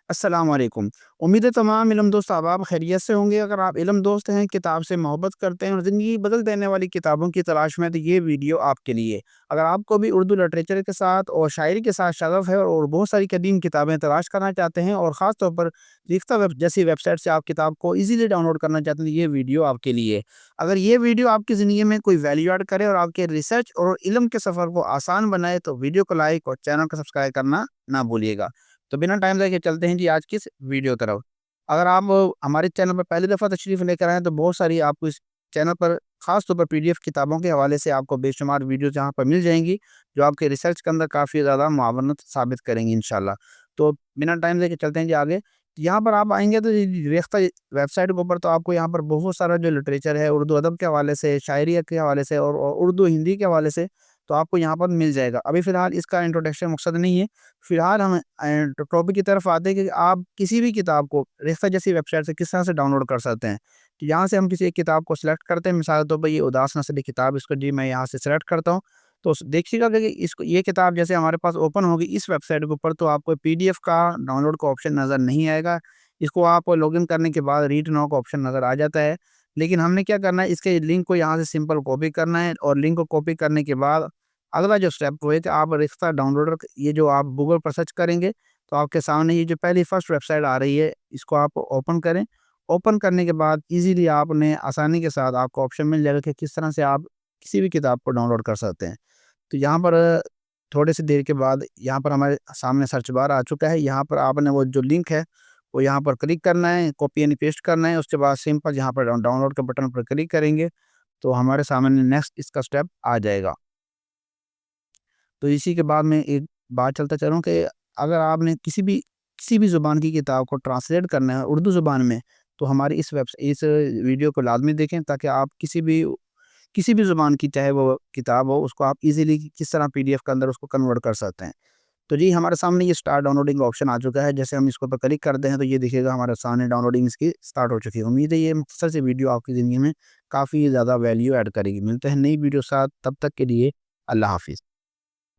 السلام علیکم۔ امید ہے تمام علم دوست احباب خیریت سے ہوں گے۔ اگر آپ علم دوست ہیں، کتاب سے محبت کرتے ہیں اور زندگی بدل دینے والی کتابوں کی تلاش میں ہیں، تو یہ ویڈیو آپ کے لیے۔ اگر آپ کو بھی اردو لٹریچر کے ساتھ اور شاعری کے ساتھ شغف ہے اور بہت ساری قدیم کتابیں تلاش کرنا چاہتے ہیں اور خاص طور پر ریختہ جیسی ویب سائٹ سے آپ کتاب کو ایزیلی ڈاؤن لوڈ کرنا چاہتے ہیں، تو یہ ویڈیو آپ کے لیے۔ اگر یہ ویڈیو آپ کی زندگی میں کوئی ویلیو ایڈ کرے اور آپ کے ریسرچ اور علم کے سفر کو آسان بنائے، تو ویڈیو کو لائک اور چینل کو سبسکرائب کرنا نہ بھولیے گا۔ تو بنا ٹائم ضائع کے چلتے ہیں جی آج کس ویڈیو طرف۔ اگر آپ ہمارے چینل پر پہلی دفعہ تشریف لے کر آئیں تو بہت ساری آپ کو اس چینل پر خاص طور پر PDF کتابوں کے حوالے سے آپ کو بے شمار ویڈیوز یہاں پر مل جائیں گی، جو آپ کے ریسرچ کے اندر کافی زیادہ معاونت ثابت کریں گی انشاءاللہ۔ تو بنا ٹائم ضائع کے چلتے ہیں جی آگے۔ یہاں پر آپ آئیں گے تو ریختہ ویب سائٹ کے اوپر تو آپ کو یہاں پر بہت سارا جو لٹریچر ہے اردو ادب کے حوالے سے، شاعری کے حوالے سے اور اردو ہندی کے حوالے سے تو آپ کو یہاں پر مل جائے گا۔ ابھی فی الحال اس کا انٹروڈکشن مقصد نہیں ہے، فی الحال ہم ٹاپک کی طرف آتے ہیں کہ آپ کسی بھی کتاب کو ریختہ جیسی ویب سائٹ سے کس طرح سے ڈاؤن لوڈ کر سکتے ہیں۔ تو یہاں سے ہم کسی ایک کتاب کو سلیکٹ کرتے ہیں، مثال کے طور پر یہ اداس نثری کتاب، اس کو جی میں یہاں سے سلیکٹ کرتا ہوں۔ تو دیکھیے گا کہ یہ کتاب جیسے ہمارے پاس اوپن ہوگی اس ویب سائٹ کے اوپر تو آپ کو PDF کا ڈاؤن لوڈ کا آپشن نظر نہیں آئے گا۔ اس کو آپ لاگ ان کرنے کے بعد ریڈ ناؤ کا آپشن نظر آ جاتا ہے، لیکن ہم نے کیا کرنا ہے، اس کے لنک کو یہاں سے سمپل کاپی کرنا ہے اور لنک کو کاپی کرنے کے بعد اگلا جو سٹیپ وہ ہے کہ آپ ریختہ ڈاؤن لوڈر یہ جو آپ گوگل پر سرچ کریں گے تو آپ کے سامنے یہ جو پہلی فرسٹ ویب سائٹ آ رہی ہے اس کو آپ اوپن کریں۔ اوپن کرنے کے بعد ایزیلی آپ نے آسانی کے ساتھ آپ کو آپشن مل جائے گا کہ کس طرح سے آپ کسی بھی کتاب کو ڈاؤن لوڈ کر سکتے ہیں۔ تو یہاں پر تھوڑے سی دیر کے بعد یہاں پر ہمارے سامنے سرچ بار آ چکا ہے۔ یہاں پر آپ نے وہ جو لنک ہے وہ یہاں پر کلک کرنا ہے، کاپی اینڈ پیسٹ کرنا ہے، اس کے بعد سمپل یہاں پر ڈاؤن لوڈ کے بٹن پر کلک کریں گے تو ہمارے سامنے نیکسٹ اس کا سٹیپ آ جائے گا۔ تو اسی کے بعد میں ایک بات چلتا چلوں کہ اگر آپ نے کسی بھی زبان کی کتاب کو ٹرانسلیٹ کرنا ہے اردو زبان میں تو ہماری اس ویڈیو کو لازمی دیکھیں تاکہ آپ کسی بھی زبان کی چاہے وہ کتاب ہو اس کو آپ ایزیلی کس طرح PDF کے اندر اس کو کنورٹ کر سکتے ہیں۔ تو جی ہمارے سامنے یہ سٹارٹ ڈاؤن لوڈنگ آپشن آ چکا ہے، جیسے ہم اس کو پر کلک کرتے ہیں تو یہ دیکھے گا ہمارے سامنے ڈاؤن لوڈنگ اس کی سٹارٹ ہو چکی ہے۔ امید ہے یہ مختصر سی ویڈیو آپ کی زندگی میں کافی زیادہ ویلیو ایڈ کرے گی۔ ملتے ہیں نئی ویڈیو ساتھ، تب تک کے لیے اللہ حافظ۔